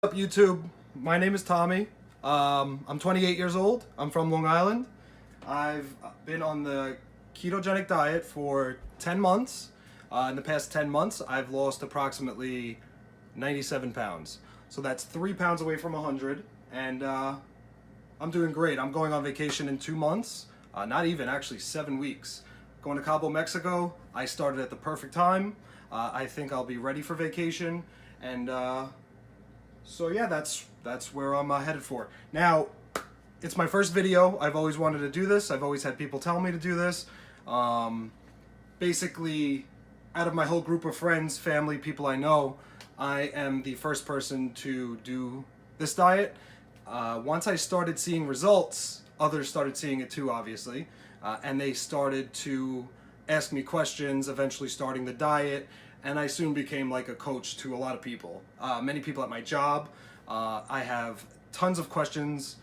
Up YouTube, my name is Tommy. I'm 28 years old. I'm from Long Island. I've been on the ketogenic diet for 10 months. In the past 10 months, I've lost approximately 97 pounds. So that's 3 pounds away from 100, and I'm doing great. I'm going on vacation in 2 months, not even, actually 7 weeks. Going to Cabo, Mexico. I started at the perfect time. I think I'll be ready for vacation, and so yeah, that's where I'm headed for. Now, it's my first video. I've always wanted to do this. I've always had people tell me to do this. Basically, out of my whole group of friends, family, people I know, I am the first person to do this diet. Once I started seeing results, others started seeing it too, obviously, and they started to ask me questions, eventually starting the diet, and I soon became like a coach to a lot of people. Many people at my job. I have tons of questions.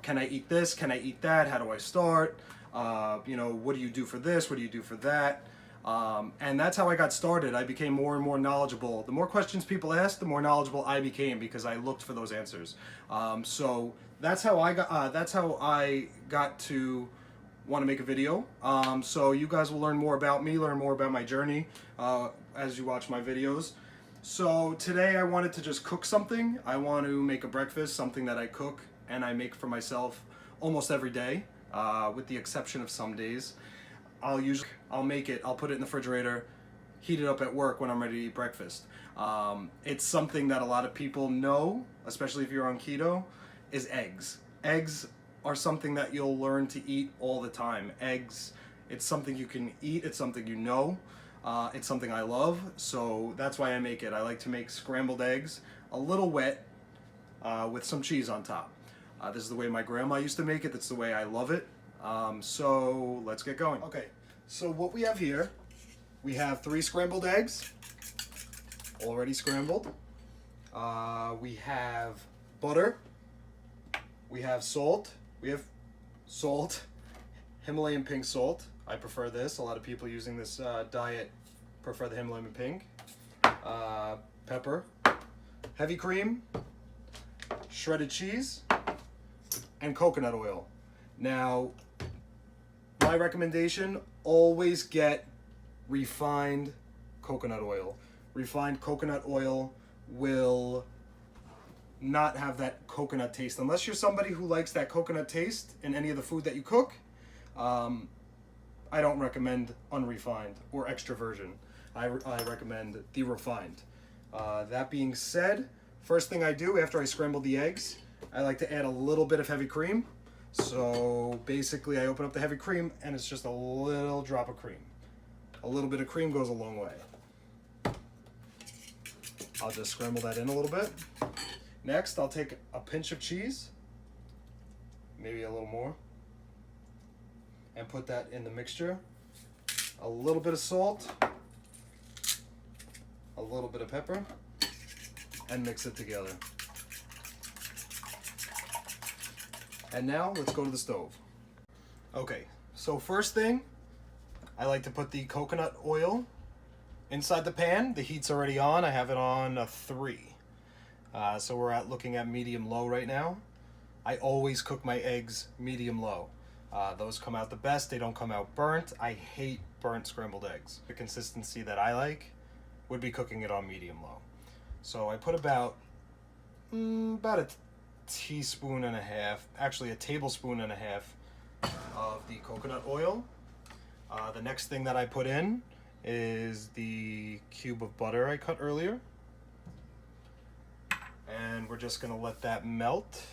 Can I eat this? Can I eat that? How do I start? What do you do for this? What do you do for that? And that's how I got started. I became more and more knowledgeable. The more questions people asked, the more knowledgeable I became because I looked for those answers. So that's how I got to want to make a video. So you guys will learn more about me, learn more about my journey as you watch my videos. So today I wanted to just cook something. I want to make a breakfast, something that I cook and I make for myself almost every day, with the exception of some days. I'll make it, I'll put it in the refrigerator, heat it up at work when I'm ready to eat breakfast. It's something that a lot of people know, especially if you're on keto, is eggs. Eggs are something that you'll learn to eat all the time. Eggs, it's something you can eat, it's something you know, it's something I love, so that's why I make it. I like to make scrambled eggs, a little wet, with some cheese on top. This is the way my grandma used to make it, that's the way I love it. So let's get going. Okay, so what we have here, we have 3 scrambled eggs, already scrambled. We have butter, we have salt, Himalayan pink salt. I prefer this. A lot of people using this diet prefer the Himalayan pink. Pepper, heavy cream, shredded cheese, and coconut oil. Now, my recommendation, always get refined coconut oil. Refined coconut oil will not have that coconut taste. Unless you're somebody who likes that coconut taste in any of the food that you cook, I don't recommend unrefined or extra virgin. I recommend the refined. That being said, first thing I do after I scramble the eggs, I like to add a little bit of heavy cream. So basically I open up the heavy cream and it's just a little drop of cream. A little bit of cream goes a long way. I'll just scramble that in a little bit. Next, I'll take a pinch of cheese, maybe a little more, and put that in the mixture. A little bit of salt, a little bit of pepper, and mix it together. And now let's go to the stove. Okay, so first thing, I like to put the coconut oil inside the pan. The heat's already on. I have it on a 3. So we're looking at medium-low right now. I always cook my eggs medium-low. Those come out the best. They don't come out burnt. I hate burnt scrambled eggs. The consistency that I like would be cooking it on medium-low. So I put about a teaspoon and a half, actually a tablespoon and a half of the coconut oil. The next thing that I put in is the cube of butter I cut earlier. And we're just gonna let that melt.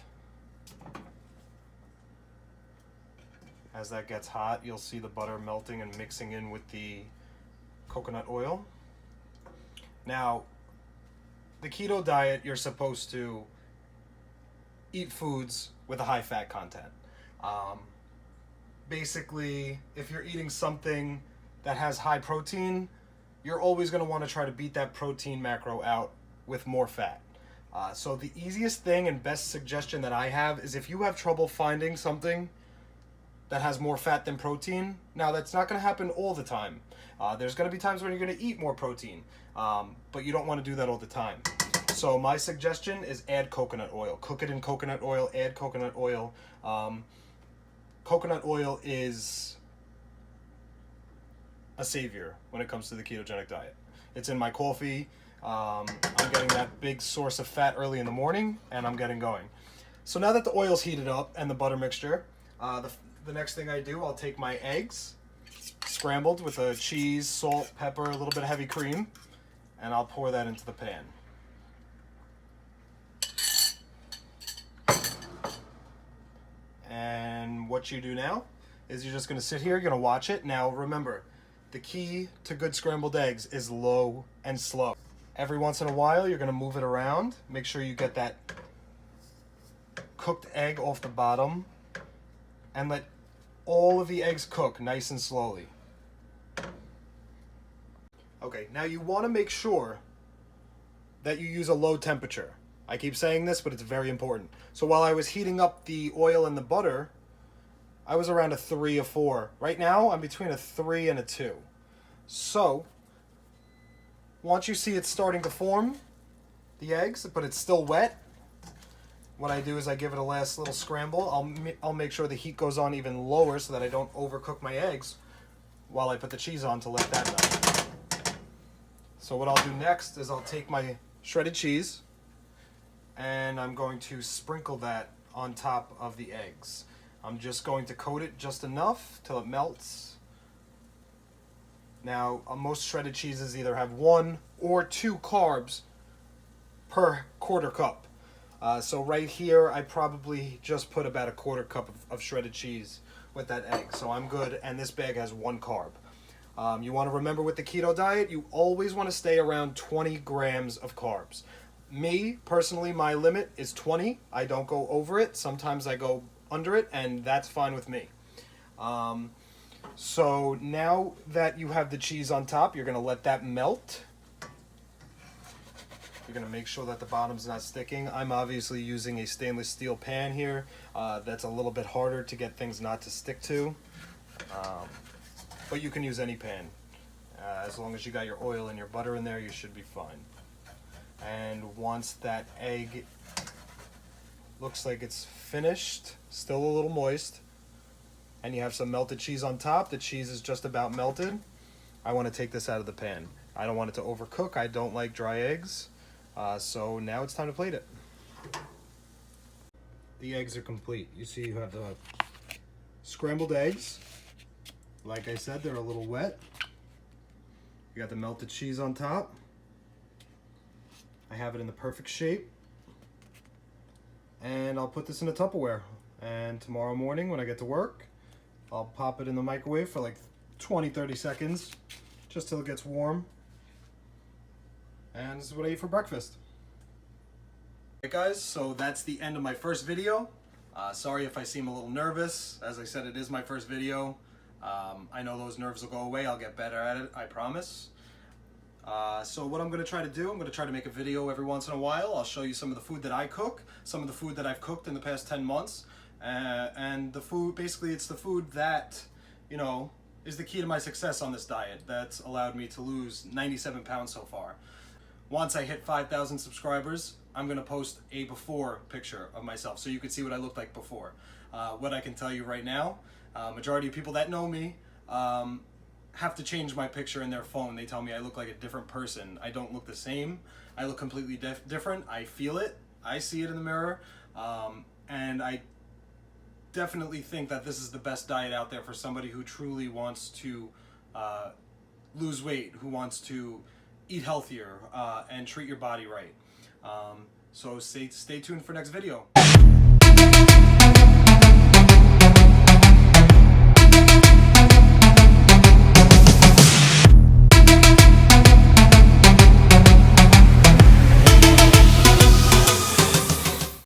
As that gets hot, you'll see the butter melting and mixing in with the coconut oil. Now, the keto diet, you're supposed to eat foods with a high fat content. Basically, if you're eating something that has high protein, you're always gonna wanna try to beat that protein macro out with more fat. So the easiest thing and best suggestion that I have is if you have trouble finding something that has more fat than protein, now that's not going to happen all the time. There's going to be times when you're going to eat more protein, but you don't want to do that all the time. So my suggestion is add coconut oil. Cook it in coconut oil, add coconut oil. Coconut oil is a savior when it comes to the ketogenic diet. It's in my coffee. I'm getting that big source of fat early in the morning, and I'm getting going. So now that the oil's heated up and the butter mixture, the next thing I do, I'll take my eggs, scrambled with a cheese, salt, pepper, a little bit of heavy cream, and I'll pour that into the pan. And what you do now is you're just going to sit here, you're going to watch it. Now remember, the key to good scrambled eggs is low and slow. Every once in a while, you're going to move it around. Make sure you get that cooked egg off the bottom and let all of the eggs cook nice and slowly. Okay, now you want to make sure that you use a low temperature. I keep saying this, but it's very important. So while I was heating up the oil and the butter, I was around a 3 or 4. Right now, I'm between a 3 and a 2. So, once you see it starting to form, the eggs, but it's still wet, what I do is I give it a last little scramble. I'll make sure the heat goes on even lower so that I don't overcook my eggs while I put the cheese on to let that melt. So what I'll do next is I'll take my shredded cheese and I'm going to sprinkle that on top of the eggs. I'm just going to coat it just enough till it melts. Now, most shredded cheeses either have 1 or 2 carbs per quarter cup. So right here, I probably just put about a quarter cup of shredded cheese with that egg. So I'm good, and this bag has 1 carb. You want to remember with the keto diet, you always want to stay around 20 grams of carbs. Me, personally, my limit is 20. I don't go over it. Sometimes I go under it, and that's fine with me. So now that you have the cheese on top, you're going to let that melt. You're going to make sure that the bottom's not sticking. I'm obviously using a stainless steel pan here. That's a little bit harder to get things not to stick to. But you can use any pan. As long as you got your oil and your butter in there, you should be fine. And once that egg looks like it's finished, still a little moist, and you have some melted cheese on top, the cheese is just about melted, I want to take this out of the pan. I don't want it to overcook. I don't like dry eggs. So now it's time to plate it. The eggs are complete. You see you have the scrambled eggs. Like I said, they're a little wet. You got the melted cheese on top. I have it in the perfect shape. And I'll put this in a Tupperware. And tomorrow morning when I get to work, I'll pop it in the microwave for like 20-30 seconds, just till it gets warm. And this is what I eat for breakfast. Alright guys, so that's the end of my first video. Sorry if I seem a little nervous. As I said, it is my first video. I know those nerves will go away. I'll get better at it, I promise. So what I'm going to try to do, I'm going to try to make a video every once in a while. I'll show you some of the food that I cook, some of the food that I've cooked in the past 10 months. And the food, basically it's the food that, you know, is the key to my success on this diet. That's allowed me to lose 97 pounds so far. Once I hit 5,000 subscribers, I'm going to post a before picture of myself so you can see what I looked like before. What I can tell you right now, majority of people that know me have to change my picture in their phone. They tell me I look like a different person. I don't look the same. I look completely different. I feel it. I see it in the mirror. And I definitely think that this is the best diet out there for somebody who truly wants to lose weight, who wants to eat healthier and treat your body right. So stay tuned for next video.